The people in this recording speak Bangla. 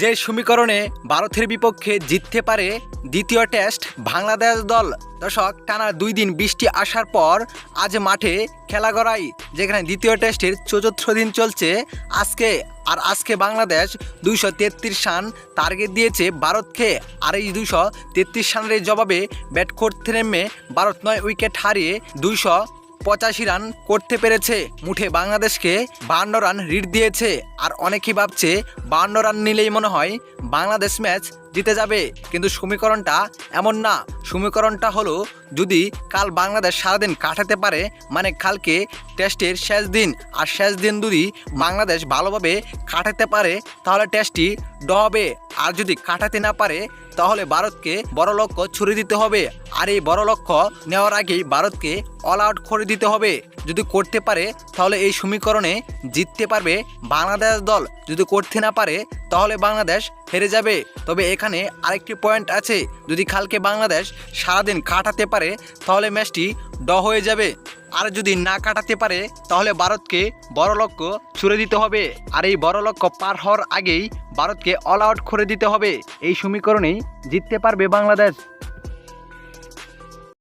যে সমীকরণে ভারতের বিপক্ষে জিততে পারে দ্বিতীয় টেস্ট বাংলাদেশ দল। দর্শক, টানা 2 দিন বৃষ্টি আসার পর আজ মাঠে খেলা গড়াই, যেখানে দ্বিতীয় টেস্টের চতুর্থ দিন চলছে আজকে। আজকে বাংলাদেশ 233 রান টার্গেট দিয়েছে ভারতকে। আর এই 233 রানের জবাবে ব্যাট করতে নেমে ভারত 9 উইকেট হারিয়ে 285 রান করতে পেরেছে। মুঠে বাংলাদেশকে 52 রান রিড দিয়েছে। আর অনেকেই ভাবছে 52 রান নিলেই মনে হয় বাংলাদেশ ম্যাচ জিতে যাবে, কিন্তু সমীকরণটা এমন না। সমীকরণটা হলো, যদি কাল বাংলাদেশ সারাদিন কাটাতে পারে, মানে কালকে টেস্টের শেষ দিন, আর শেষ দিন যদি বাংলাদেশ ভালোভাবে কাটাতে পারে তাহলে টেস্টটি ড হবে। আর যদি কাটাতে না পারে তাহলে ভারতকে বড় লক্ষ্য ছুড়ে দিতে হবে। আর এই বড় লক্ষ্য নেওয়ার আগেই ভারতকে অল আউট করে দিতে হবে। যদি করতে পারে তাহলে এই সমীকরণে জিততে পারবে বাংলাদেশ দল। যদি করতে না পারে তাহলে বাংলাদেশ হেরে যাবে। তবে এখানে আরেকটি পয়েন্ট আছে, যদি কালকে বাংলাদেশ সারাদিন কাটাতে পারে তাহলে ম্যাচটি ড হয়ে যাবে। আর যদি না কাটাতে পারে তাহলে ভারতকে বড় লক্ষ্য ছুড়ে দিতে হবে। আর এই বড় লক্ষ্য পার হওয়ার আগেই ভারতকে অল আউট করে দিতে হবে। এই সমীকরণেই জিততে পারবে বাংলাদেশ।